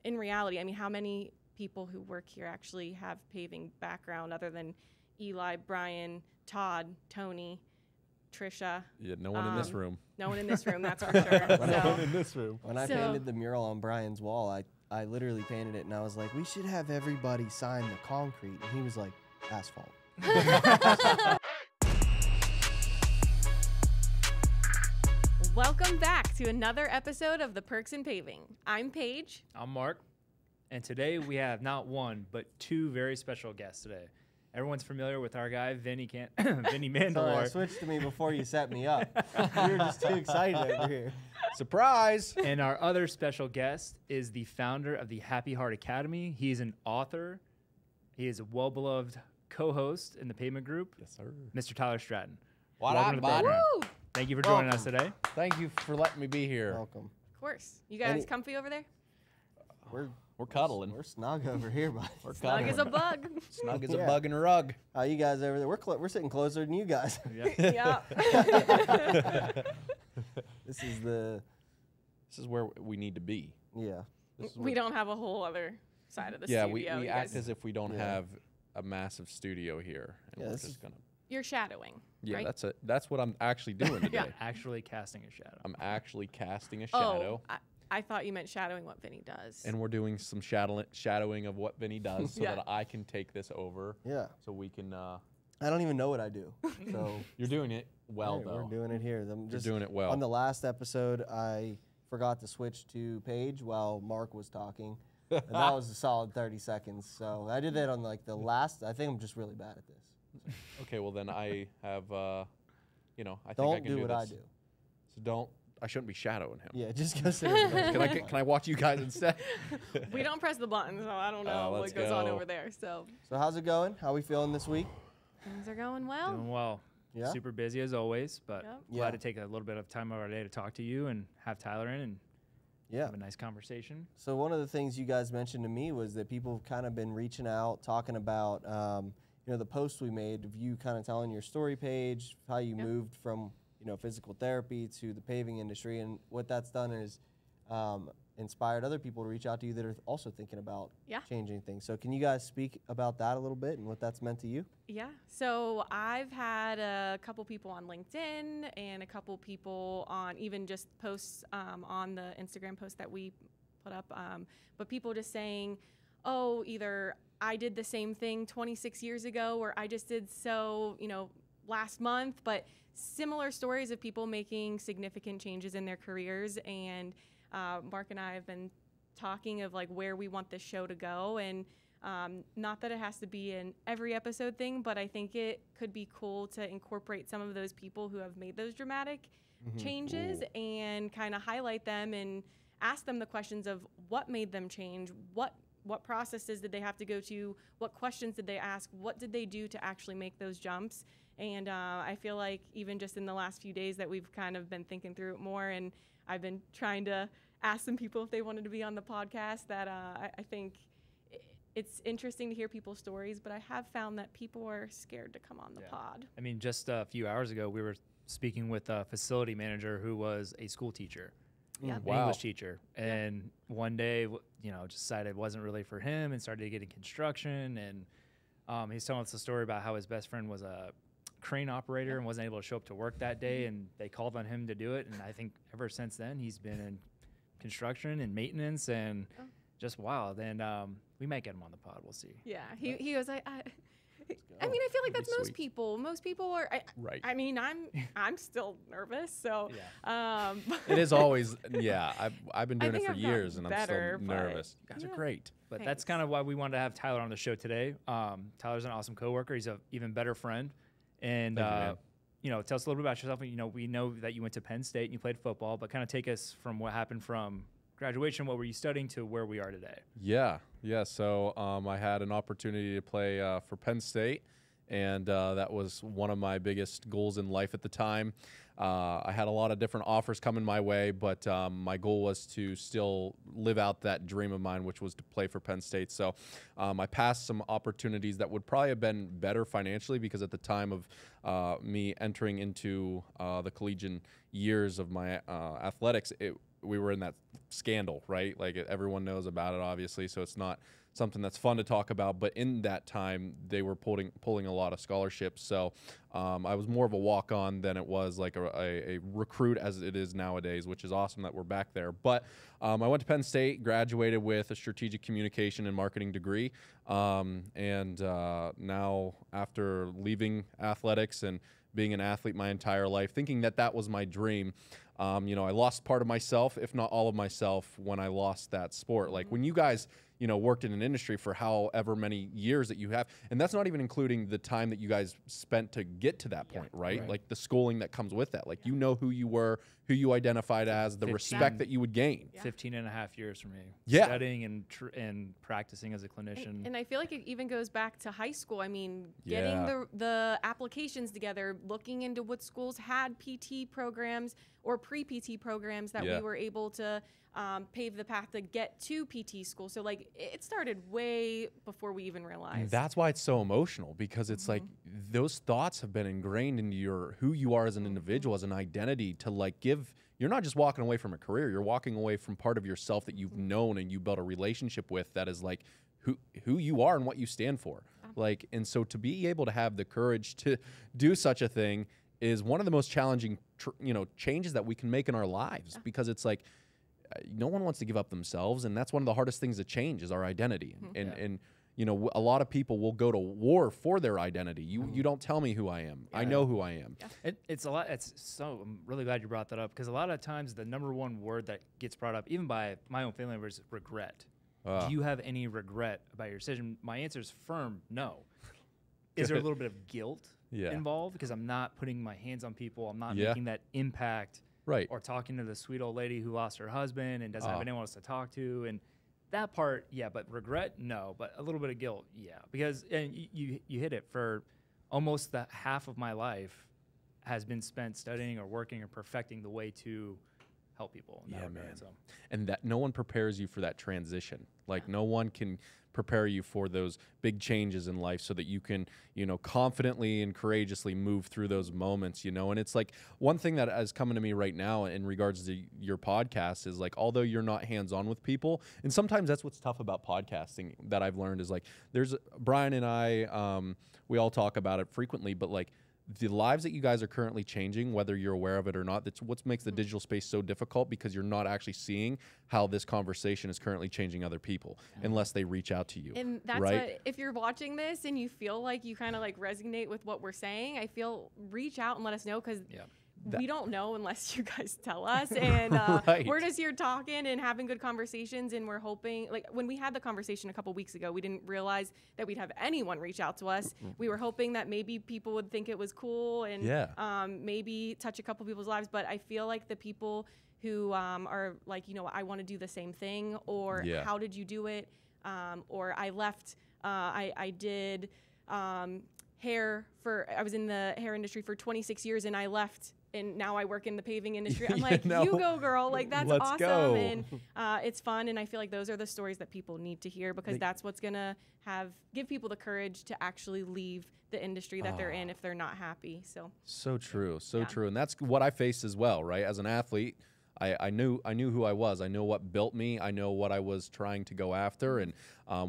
in reality, I mean, how many people who work here actually have paving background other than Eli, Brian, Todd, Tony, Trisha? Yeah, no one in this room. No one in this room, that's for sure. No one in this room. When I painted the mural on Brian's wall, I literally painted it and I was like, we should have everybody sign the concrete. And he was like, asphalt. Welcome back to another episode of The Perks in Paving. I'm Paige. I'm Mark. And today we have not one, but two very special guests today. Everyone's familiar with our guy, Vinnie Mandalore. Sorry, switched to me before you set me up. We were just too excited over here. Surprise! And our other special guest is the founder of the Happy Heart Academy. He's an author. He is a well-beloved co-host in the Pavement Group. Yes, sir. Mr. Tyler Stratton. What Welcome up, to the bud? program. Woo! Thank you for joining us today. Thank you for letting me be here. Welcome. Of course. You guys comfy over there? We're cuddling. We're snug over here, buddy. We're Snug cuddling. as a bug. Snug as Yeah. a bug in a rug. How you guys over there? We're sitting closer than you guys. Yeah. This is where we need to be. yeah. This is We don't have a whole other side of the Yeah, studio. we You act guys- as if we don't Yeah. have a massive studio here, and Yeah, we're this just is- gonna. You're shadowing. Yeah, right? that's what I'm actually doing today. Yeah. Actually casting a shadow. I'm actually casting a shadow, Oh, I thought you meant shadowing what Vinny does. and we're doing some shadowing of what Vinny does, so Yeah. that I can take this over. Yeah. So we can. I don't even know what I do. So You're doing it well, hey, though. we're doing it here. You're doing it well. On the last episode, I forgot to switch to Paige while Mark was talking. And that was a solid 30 seconds. So I did that on like the last. I think I'm just really bad at this. Okay, well then I have. I think I Don't can do what this. I do. So don't. I shouldn't be shadowing him. Yeah, just go sit. Can I watch you guys instead? We don't press the button, so I don't know let's what goes on go. over there. So So how's it going? How we feeling this week? things are going well. Doing well. Yeah. Super busy as always, but Yep. glad Yeah. to take a little bit of time out of our day to talk to you and have Tyler in and Yeah. have a nice conversation. So one of the things you guys mentioned to me was that people have kind of been reaching out, talking about, the post we made of you kind of telling your story page, how you Yep. moved from, physical therapy to the paving industry. And what that's done is inspired other people to reach out to you that are also thinking about Yeah. changing things. So can you guys speak about that a little bit and what that's meant to you? Yeah. So I've had a couple people on LinkedIn and a couple people on even just posts on the Instagram post that we put up. But people just saying, oh, either I did the same thing 26 years ago or I just did so, last month. But similar stories of people making significant changes in their careers. And Mark and I have been talking of like where we want this show to go. And not that it has to be an every episode thing, but I think it could be cool to incorporate some of those people who have made those dramatic changes and kind of highlight them and ask them the questions of what made them change, what processes did they have to go to, what questions did they ask, what did they do to actually make those jumps. And I feel like even just in the last few days that we've kind of been thinking through it more, and I've been trying to ask some people if they wanted to be on the podcast, that I think it's interesting to hear people's stories, but I have found that people are scared to come on the pod. I mean, just a few hours ago, we were speaking with a facility manager who was a school teacher, Yeah. an Wow. English teacher. And one day, just decided it wasn't really for him and started getting construction. And he's telling us a story about how his best friend was a crane operator and wasn't able to show up to work that day. And they called on him to do it. And I think ever since then, he's been in construction and maintenance and just wild. And we might get him on the pod. We'll see. Yeah, he was like, I mean, I feel like That'd that's be most sweet. people. Most people are. Right. I mean, I'm still nervous, so. It is always. Yeah. I've been I doing it think for I've gotten years, and better, I'm but still nervous. You guys yeah. are great. But Thanks. that's kind of why we wanted to have Tyler on the show today. Tyler's an awesome coworker. He's an even better friend. And, Thank you, man. tell us a little bit about yourself. We know that you went to Penn State and you played football, but kind of take us from what happened from graduation, what were you studying, to where we are today. Yeah. So I had an opportunity to play for Penn State, and that was one of my biggest goals in life at the time. I had a lot of different offers coming my way, but my goal was to still live out that dream of mine, which was to play for Penn State. So I passed some opportunities that would probably have been better financially, because at the time of me entering into the collegiate years of my athletics, we were in that scandal, right? Like everyone knows about it, obviously, so it's not something that's fun to talk about. But in that time, they were pulling a lot of scholarships. So I was more of a walk-on than it was like a recruit as it is nowadays, which is awesome that we're back there. But I went to Penn State, graduated with a strategic communication and marketing degree, and now after leaving athletics and being an athlete my entire life, thinking that that was my dream, you know, I lost part of myself, if not all of myself, when I lost that sport. Like when you guys, you know, worked in an industry for however many years that you have, and that's not even including the time that you guys spent to get to that point, right? Like the schooling that comes with that. Like you know who you were, who you identified as, the respect that you would gain. 15 and a half years for me. Yeah. Studying and practicing as a clinician. And I feel like it even goes back to high school. I mean, getting the applications together, looking into what schools had PT programs or pre-PT programs that we were able to pave the path to get to PT school. So like it started way before we even realized. That's why it's so emotional, because it's like those thoughts have been ingrained into your who you are as an individual, as an identity, to like give. You're not just walking away from a career, you're walking away from part of yourself that you've known and you built a relationship with, that is like who you are and what you stand for. Like, and so to be able to have the courage to do such a thing is one of the most challenging changes that we can make in our lives, because it's like no one wants to give up themselves, and that's one of the hardest things to change is our identity. And you know, a lot of people will go to war for their identity. You don't tell me who I am. I know who I am. It's a lot. I'm really glad you brought that up, because a lot of times the number one word that gets brought up, even by my own family members, is regret. Do you have any regret about your decision? My answer is firm no. Is there a little bit of guilt involved, because I'm not putting my hands on people, I'm not making that impact, or talking to the sweet old lady who lost her husband and doesn't have anyone else to talk to, and that part, but regret, no. But a little bit of guilt, because and you hit it. For almost the half of my life has been spent studying or working or perfecting the way to help people. In that regard, so. And that no one prepares you for that transition. Like no one can prepare you for those big changes in life so that you can, you know, confidently and courageously move through those moments, you know. And it's like one thing that is coming to me right now in regards to your podcast is like, although you're not hands-on with people, and sometimes that's what's tough about podcasting that I've learned is like, there's Brian and I, we all talk about it frequently, but like the lives that you guys are currently changing, whether you're aware of it or not, that's what makes the digital space so difficult, because you're not actually seeing how this conversation is currently changing other people unless they reach out to you. And that's what, if you're watching this and you feel like you kind of like resonate with what we're saying, I feel reach out and let us know, because we don't know unless you guys tell us. And we're just here talking and having good conversations. And we're hoping, like when we had the conversation a couple weeks ago, we didn't realize that we'd have anyone reach out to us. We were hoping that maybe people would think it was cool and maybe touch a couple people's lives. But I feel like the people who are like, you know, I want to do the same thing, or how did you do it? Or I left, I did hair I was in the hair industry for 26 years and I left, and now I work in the paving industry. I'm like, you go, girl. Like, that's awesome. Go. And it's fun. And I feel like those are the stories that people need to hear, because that's what's going to give people the courage to actually leave the industry that they're in if they're not happy. So true. So true. And that's what I faced as well, right? As an athlete, I knew who I was. I know what built me. I know what I was trying to go after. And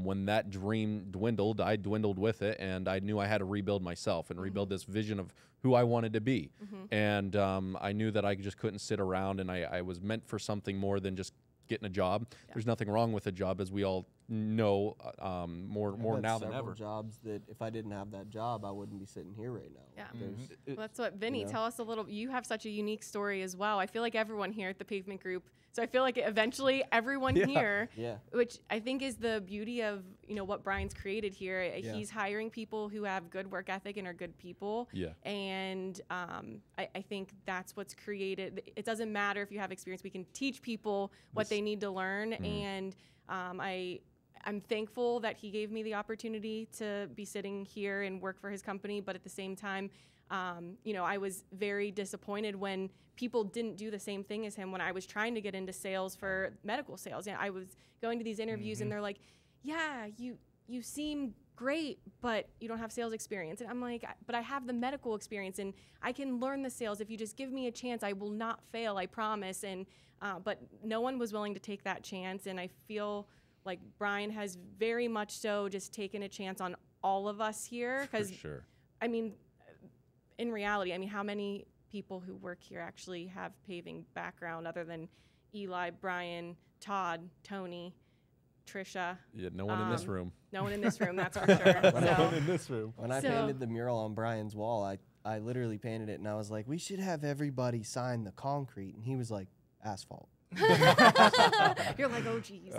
when that dream dwindled, I dwindled with it. And I knew I had to rebuild myself and rebuild this vision of who I wanted to be. And I knew that I just couldn't sit around, and I was meant for something more than just getting a job. There's nothing wrong with a job, as we all know, more now than ever. Jobs that if I didn't have that job, I wouldn't be sitting here right now. Well, that's what, Vinnie, tell us a little. You have such a unique story as well. I feel like everyone here at the Pavement Group, so I feel like eventually everyone here, which I think is the beauty of, you know, what Brian's created here. He's hiring people who have good work ethic and are good people. And I think that's what's created. It doesn't matter if you have experience. We can teach people what they need to learn. And I'm thankful that he gave me the opportunity to be sitting here and work for his company. But at the same time, you know, I was very disappointed when people didn't do the same thing as him when I was trying to get into sales for medical sales. And I was going to these interviews and they're like, yeah, you you seem great, but you don't have sales experience. And I'm like, but I have the medical experience and I can learn the sales. If you just give me a chance, I will not fail, I promise. And but no one was willing to take that chance. And I feel like Brian has very much so just taken a chance on all of us here. For sure. I mean, in reality, I mean, how many people who work here actually have paving background other than Eli, Brian, Todd, Tony, Trisha? Yeah, no one in this room. No one in this room, that's for sure. No one in this room. When I painted the mural on Brian's wall, I literally painted it, and I was like, we should have everybody sign the concrete. And he was like, asphalt. You're like, oh, geez.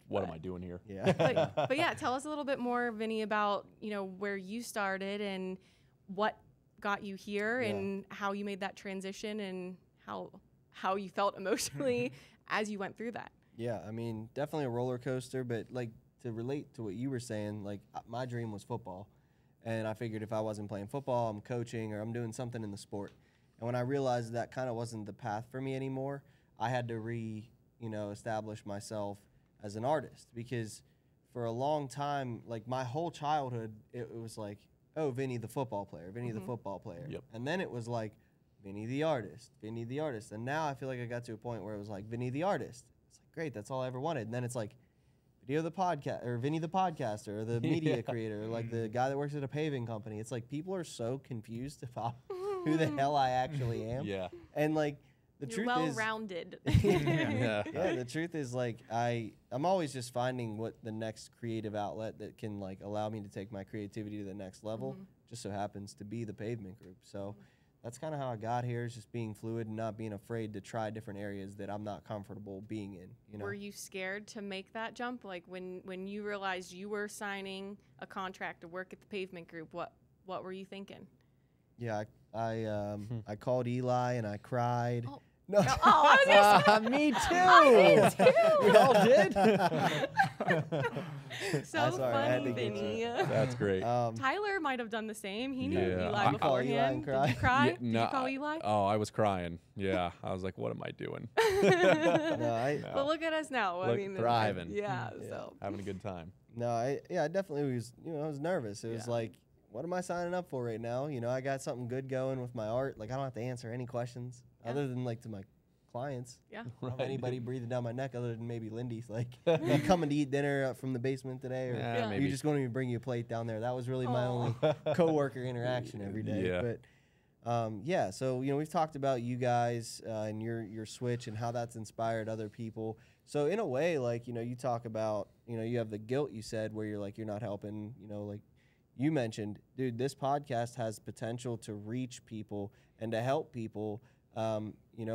What am I doing here? Yeah. But yeah, tell us a little bit more, Vinnie, about, you know, where you started and what got you here and how you made that transition and how you felt emotionally as you went through that. Yeah, I mean, definitely a roller coaster, but like to relate to what you were saying, like my dream was football. And I figured if I wasn't playing football, I'm coaching or I'm doing something in the sport. And when I realized that kind of wasn't the path for me anymore, I had to establish myself as an artist, because for a long time, like my whole childhood, it was like, oh, Vinnie the football player, Vinnie the football player. Yep. And then it was like, Vinnie the artist, Vinnie the artist. And now I feel like I got to a point where it was like, Vinnie the artist. It's like, great, that's all I ever wanted. And then it's like, Video the podcast, or Vinnie the podcaster, or the media creator, or like the guy that works at a paving company. It's like people are so confused about who the hell I actually am. Yeah. And like the You're truth well-rounded. Yeah. the truth is like I'm always just finding what the next creative outlet that can like allow me to take my creativity to the next level. Just so happens to be the pavement group. So that's kind of how I got here, is just being fluid and not being afraid to try different areas that I'm not comfortable being in. You know? Were you scared to make that jump? Like when you realized you were signing a contract to work at the pavement group, what were you thinking? Yeah, I called Eli and I cried. Oh. No. Oh, I was gonna say, me too. I did too. We all did. So Sorry, I had funny, to get you. Vinnie. That's great. Tyler might have done the same. He knew Yeah. Eli I call Eli beforehand. and Did cry? you cry? Yeah, Did no, you call Eli? Oh, I was crying. Yeah. I was like, what am I doing? But look at us now. I Look, mean, thriving. Yeah. Yeah. So. Having a good time. No, I definitely was. I was nervous. It was Yeah. like, what am I signing up for right now? I got something good going with my art. Like I don't have to answer any questions other than like to my clients. Yeah. I don't have anybody breathing down my neck other than maybe Lindy's. Like, you coming to eat dinner from the basement today, or Yeah, are maybe. you just going to bring you a plate down there? That was really my Aw. only coworker interaction every day. Yeah. But so we've talked about you guys and your switch and how that's inspired other people. So in a way, like you talk about you have the guilt, you said, where you're like you're not helping. Like you mentioned, dude, this podcast has potential to reach people and to help people.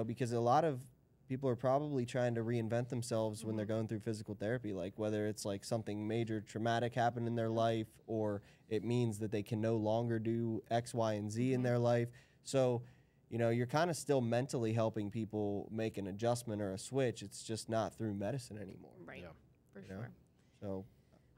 Because a lot of people are probably trying to reinvent themselves when they're going through physical therapy, like whether it's like something major traumatic happened in their life, or it means that they can no longer do X, Y, and Z in their life. So, you're kind of still mentally helping people make an adjustment or a switch. It's just not through medicine anymore. Right. Yeah. For You know? sure. So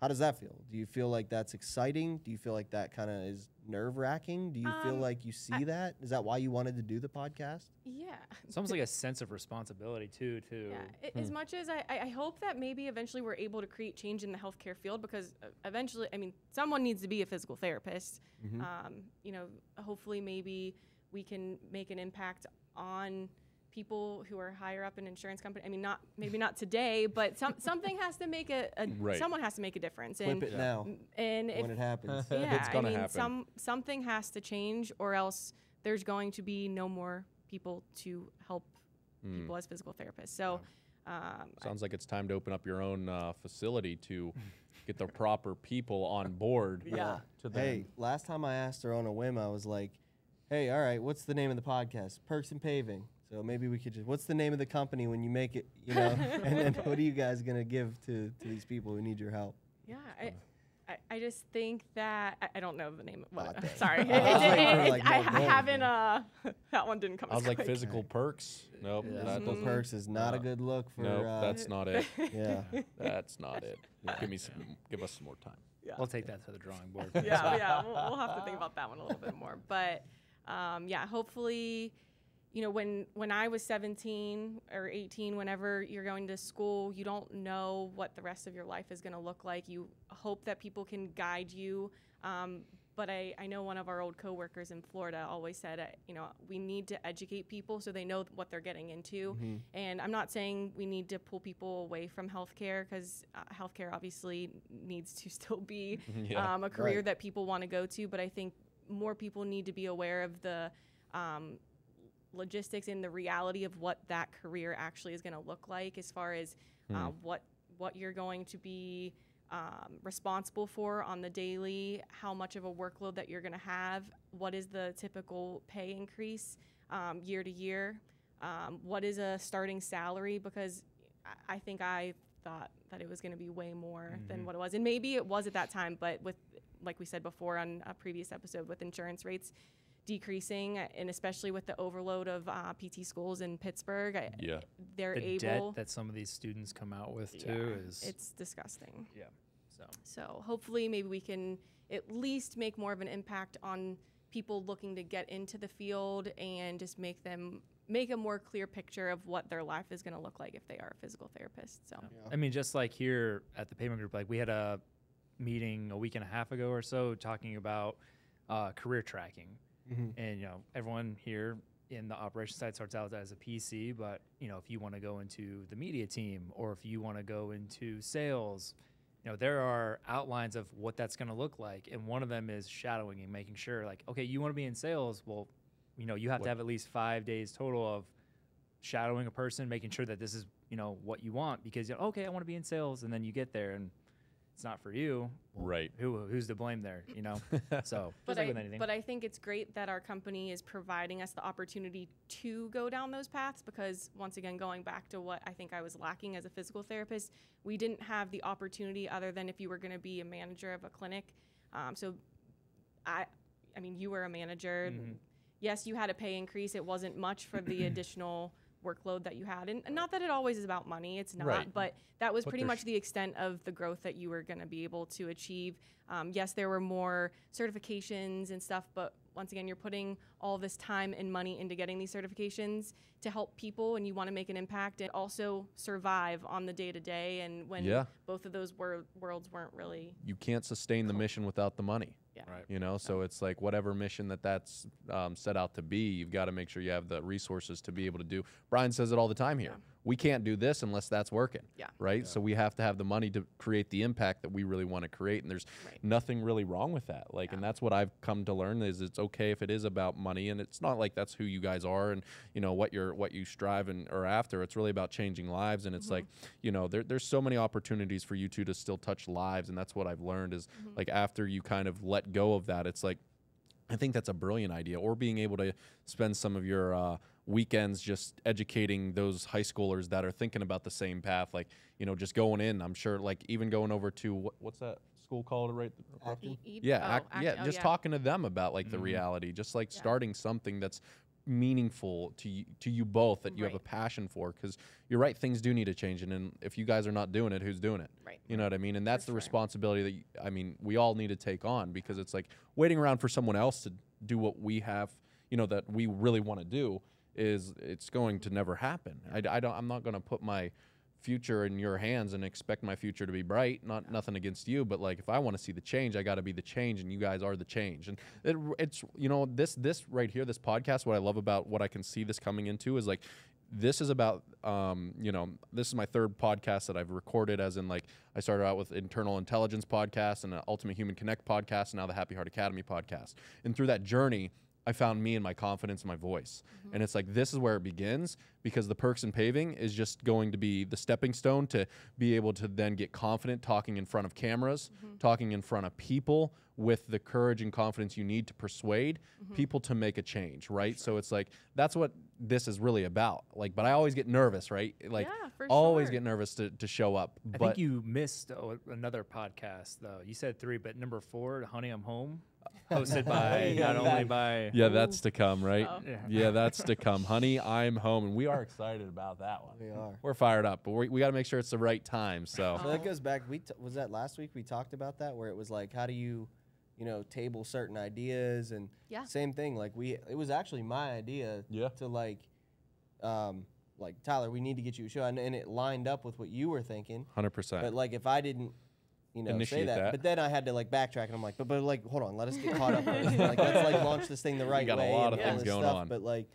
how does that feel? Do you feel like that's exciting? Do you feel like that kind of is nerve-wracking? Do you feel like you see that? Is that why you wanted to do the podcast? Yeah. It's almost like a sense of responsibility too. Yeah. As much as I hope that maybe eventually we're able to create change in the healthcare field, because eventually, I mean, someone needs to be a physical therapist. Hopefully maybe we can make an impact on people who are higher up in insurance company. I mean, maybe not today, but something has to make Right. someone has to make a difference. Flip it now And when it happens. yeah, It's gonna happen. Something has to change, or else there's going to be no more people to help people as physical therapists. So, Sounds like it's time to open up your own facility to get the proper people on board. Yeah. To them. Hey, last time I asked her on a whim, I was like, hey, all right, what's the name of the podcast? Perks and Paving. So maybe we could what's the name of the company when you make it, and then what are you guys going to give to these people who need your help? yeah, I just think that I don't know the name. dang. Sorry, I was waiting for, like, I more gold, haven't. That one didn't come. I was as like quick. physical perks. Nope. Yeah. That Physical doesn't. Perks is not a good look for. Nope. That's not it. yeah. That's not it. Give us some more time. Yeah. We'll take that to the drawing board. yeah, we'll have to think about that one a little bit more. But hopefully, you know, when I was 17 or 18, whenever you're going to school, you don't know what the rest of your life is going to look like. You hope that people can guide you. But I know one of our old coworkers in Florida always said, you know, we need to educate people so they know what they're getting into. And I'm not saying we need to pull people away from healthcare, because healthcare obviously needs to still be a career that people want to go to. But I think more people need to be aware of the logistics and the reality of what that career actually is going to look like, as far as what you're going to be responsible for on the daily, how much of a workload that you're going to have, what is the typical pay increase year to year, what is a starting salary, because I think I thought that it was going to be way more than what it was, and maybe it was at that time, but with, like we said before on a previous episode, with insurance rates decreasing, and especially with the overload of PT schools in Pittsburgh, they're the able. debt that some of these students come out with too is it's disgusting. Yeah. So hopefully maybe we can at least make more of an impact on people looking to get into the field, and just make a more clear picture of what their life is going to look like if they are a physical therapist. So I mean, just like here at the Paving Group, like we had a meeting a week and a half ago or so talking about career tracking. And, you know, everyone here in the operations side starts out as a PC, but, you know, if you want to go into the media team, or if you want to go into sales, you know, there are outlines of what that's going to look like. And one of them is shadowing and making sure, like, okay, you want to be in sales. Well, you know, you have to have at least 5 days total of shadowing a person, making sure that this is, you know, what you want, because, you know, okay, I want to be in sales. And then you get there and it's not for you. Well, Right. Who's to blame there, you know? So, But just like with anything. I think it's great that our company is providing us the opportunity to go down those paths, because once again, going back to what I think I was lacking as a physical therapist, we didn't have the opportunity other than if you were going to be a manager of a clinic. So I mean, you were a manager. Yes, you had a pay increase. It wasn't much for the additional workload that you had, and not that it always is about money, it's not, Right. but that was But pretty there's- much the extent of the growth that you were going to be able to achieve. Yes, there were more certifications and stuff, but once again, you're putting all this time and money into getting these certifications to help people, and you want to make an impact and also survive on the day-to-day, and when both of those worlds weren't really. You can't sustain the mission without the money. Yeah. Right. You know, so it's like whatever mission that's set out to be, you've got to make sure you have the resources to be able to do. Brian says it all the time here. We can't do this unless that's working. Right? So we have to have the money to create the impact that we really want to create. And there's nothing really wrong with that. Like, and that's what I've come to learn, is it's okay if it is about money, and it's not like that's who you guys are and, you know, what you strive and are after. It's really about changing lives. And it's like, you know, there's so many opportunities for you two to still touch lives. And that's what I've learned is like, after you kind of let go of that, it's like, I think that's a brilliant idea. Or being able to spend some of your weekends just educating those high schoolers that are thinking about the same path, like, you know, just going in. I'm sure, like, even going over to what's that school called, right? Just talking to them about like the reality, just like starting something that's meaningful to you both, that you have a passion for, because you're right, things do need to change, and then if you guys are not doing it, who's doing it? You know what I mean? And that's the responsibility that we all need to take on, because it's like waiting around for someone else to do what we have, you know, that we really want to do, it's going to never happen. I'm not going to put my future in your hands and expect my future to be bright. Nothing against you, but like, if I want to see the change, I got to be the change, and you guys are the change. And it's, you know, this right here, this podcast, what I love about what I can see this coming into is like, this is about, you know, this is my third podcast that I've recorded, as in like, I started out with Internal Intelligence podcast and an Ultimate Human Connect podcast, and now the Happy Heart Academy podcast. And through that journey, I found me and my confidence and my voice. And it's like, this is where it begins, because the Perks and Paving is just going to be the stepping stone to be able to then get confident talking in front of cameras, talking in front of people with the courage and confidence you need to persuade people to make a change, right? So it's like, that's what this is really about. Like, but I always get nervous, right? Like, always get nervous to show up. I think you missed another podcast, though. You said 3, but number 4, Honey, I'm Home. Hosted by not only by that's to come, right? Oh. That's to come. Honey, I'm home, and we are excited about that one. We are. We're fired up, but we got to make sure it's the right time. So So that goes back. Was that last week we talked about that, where it was like, how do you know, table certain ideas, and same thing. Like it was actually my idea to like like, Tyler, we need to get you a show. And it lined up with what you were thinking. 100%. But, like, if I didn't, say Initiate that. that. But then I had to, like, backtrack. And I'm like, but like, hold on. Let us get caught up first. Like, let's, like, launch this thing the right got a way. lot and of all things this going stuff. on. But, like,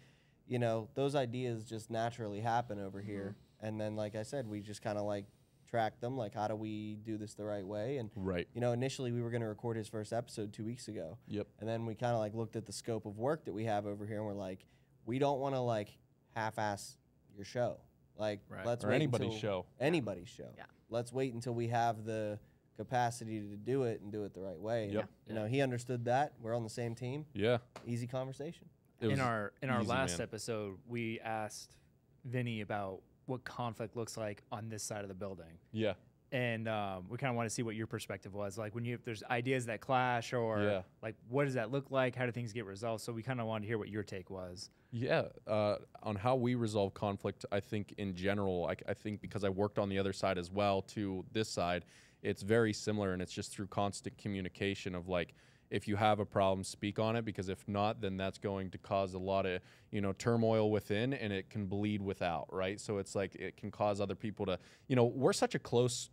those ideas just naturally happen over here. And then, like I said, we just kind of, like, track them. Like, how do we do this the right way? And, Right. initially we were going to record his first episode 2 weeks ago. Yep. And then we kind of, like, looked at the scope of work that we have over here. And we're like, we don't want to, like, half-ass your show. Like, Right. let's Or wait anybody's until show. anybody's show. Yeah. Let's wait until we have the capacity to do it and do it the right way. Yep. And, he understood that. We're on the same team. Yeah. Easy conversation. It was In our easy, last man. episode, we asked Vinny about what conflict looks like on this side of the building. Yeah. And we kind of want to see what your perspective was. Like, if there's ideas that clash, or Yeah. like, what does that look like? How do things get resolved? So we kind of wanted to hear what your take was. Yeah, on how we resolve conflict, I think in general, I think because I worked on the other side as well to this side, it's very similar, and it's just through constant communication of, like, if you have a problem, speak on it, because if not, then that's going to cause a lot of, turmoil within, and it can bleed without, right? So it's like it can cause other people to, we're such a close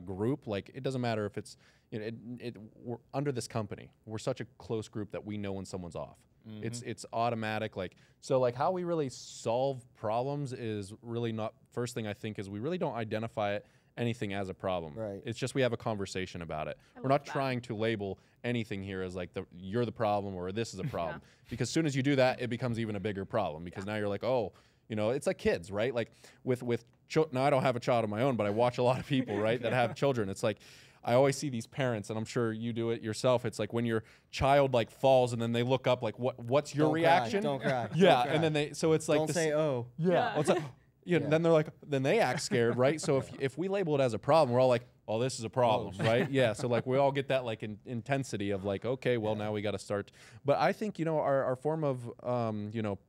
group. Like, it doesn't matter if it's, we're under this company. We're such a close group that we know when someone's off. It's automatic. Like, so, like, how we really solve problems is really not, first thing I think is we really don't identify anything as a problem. Right. It's just we have a conversation about it. I We're not love that. trying to label anything here as, like, you're the problem or this is a problem. Because as soon as you do that, it becomes even a bigger problem, because now you're like, oh, it's like kids, right? Like with now I don't have a child of my own, but I watch a lot of people, right, that have children. It's like, I always see these parents, and I'm sure you do it yourself. It's like when your child, like, falls and then they look up, like, what's your Don't cry, reaction? don't cry. Yeah, Don't cry. and then so it's like Don't this, say, oh. yeah. It's like, then they're like, then they act scared, right? So if we label it as a problem, we're all like, oh, this is a problem, right? Yeah. So, like, we all get that, like, intensity of, like, okay, well, now we got to start. But I think, our form of,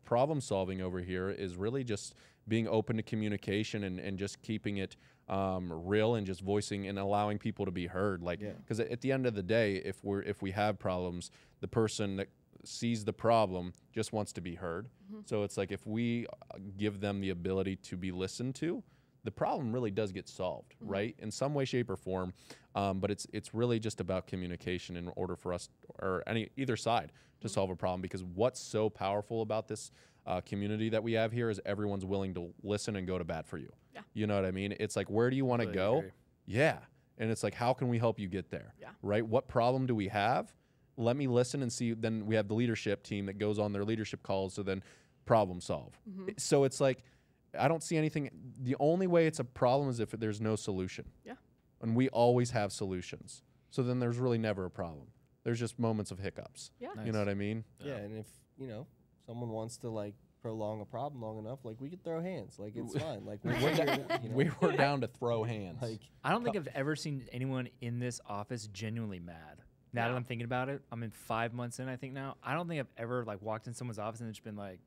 problem solving over here is really just being open to communication and just keeping it real, and just voicing and allowing people to be heard. Like, because at the end of the day, if we have problems, the person that sees the problem just wants to be heard. So it's like, if we give them the ability to be listened to, the problem really does get solved, right? In some way, shape, or form. But it's really just about communication in order for us, or either side, to solve a problem. Because what's so powerful about this community that we have here is everyone's willing to listen and go to bat for you. Yeah. You know what I mean? It's like, where do you want to Completely go? agree. Yeah. And it's like, how can we help you get there? Yeah. Right? What problem do we have? Let me listen and see. Then we have the leadership team that goes on their leadership calls to then problem solve. So it's like, I don't see anything. The only way it's a problem is if there's no solution. Yeah. And we always have solutions. So then there's really never a problem. There's just moments of hiccups. Yeah. You know what I mean? Yeah, and if, someone wants to, like, prolong a problem long enough, like, we could throw hands. Like, it's fine. Like, we're here, We were down to throw hands. like, I don't think I've ever seen anyone in this office genuinely mad. Now that No. I'm thinking about it, I'm in 5 months in, I think now. I don't think I've ever, like, walked in someone's office and it's been like,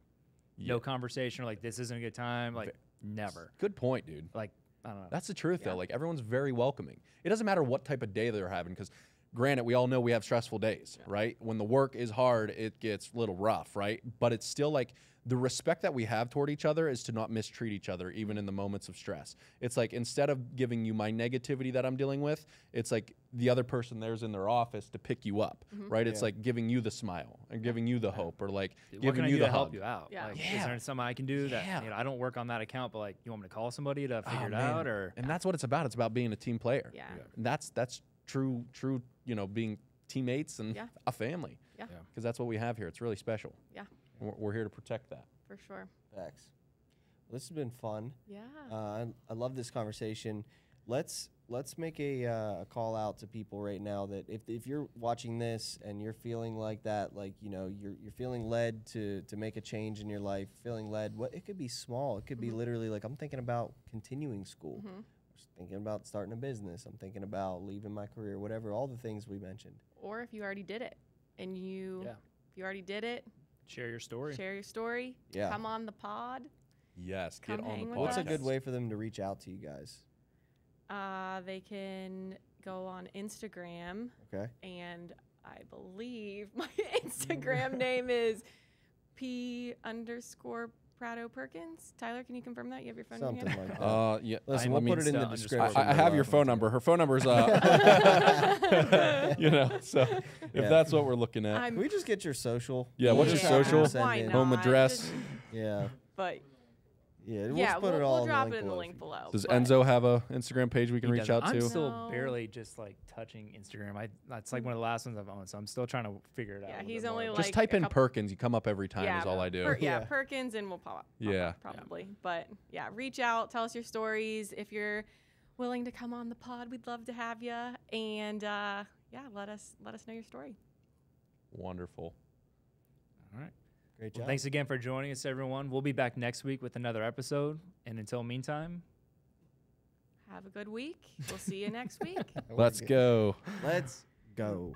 no conversation, or like, this isn't a good time. Like, never. Good point, dude. Like, I don't know. That's the truth, though. Like, everyone's very welcoming. It doesn't matter what type of day they're having, because granted, we all know we have stressful days, right? When the work is hard, it gets a little rough, right? But it's still like, the respect that we have toward each other is to not mistreat each other, even in the moments of stress. It's like, instead of giving you my negativity that I'm dealing with, it's like the other person there's in their office to pick you up, right? It's like giving you the smile and giving you the hope, or like What giving can I you do the to help hug. you out? Yeah. Like, Yeah. is there something I can do that, Yeah. I don't work on that account, but, like, you want me to call somebody to figure Oh, it man. out? Or And that's what it's about. It's about being a team player. Yeah. And that's true, being teammates and Yeah. a family. Yeah. Yeah. Because that's what we have here. It's really special. Yeah. And we're here to protect that. For sure. facts. Well, this has been fun. Yeah. I love this conversation. Let's make a call out to people right now that if you're watching this and you're feeling like that, like, you're feeling led to make a change in your life, feeling led, it could be small. It could be literally like, I'm thinking about continuing school. I'm thinking about starting a business. I'm thinking about leaving my career, whatever, all the things we mentioned. Or if you already did it, and if you already did it, share your story. share your story. Yeah. Come on the pod. Yes. Come Get on hang the with podcast. What's a us. good way for them to reach out to you guys? They can go on Instagram, Okay. and I believe my Instagram name is P_. Prado Perkins. Tyler, can you confirm that? You have your phone Something in your hand? like that. Yeah. Listen, I we'll mean, put it in the Insta description. I have your phone number. Her phone number's you know, so if Yeah. that's what we're looking at. Can we just get your social? Yeah, what's your social? Send Why in. not? Home address. Just- Yeah. But Yeah, we'll yeah, just put it all we'll in drop the it in the below. link below. Does but- Enzo have a Instagram page we can He reach doesn't. out I'm to? still No. barely just like touching Instagram. That's like one of the last ones I've owned, so I'm still trying to figure it out. Yeah, a little he's bit only more. Just like type a in couple- Perkins. You come up every time Yeah, is all I do. yeah, Yeah. Perkins, and we'll pop up. Yeah. Probably. But yeah, reach out, tell us your stories. If you're willing to come on the pod, we'd love to have you. And yeah, let us know your story. Wonderful. All right. Great Well, job. thanks again for joining us, everyone. We'll be back next week with another episode. And until meantime, Have a good week. We'll see you next week. Let's go. Let's go.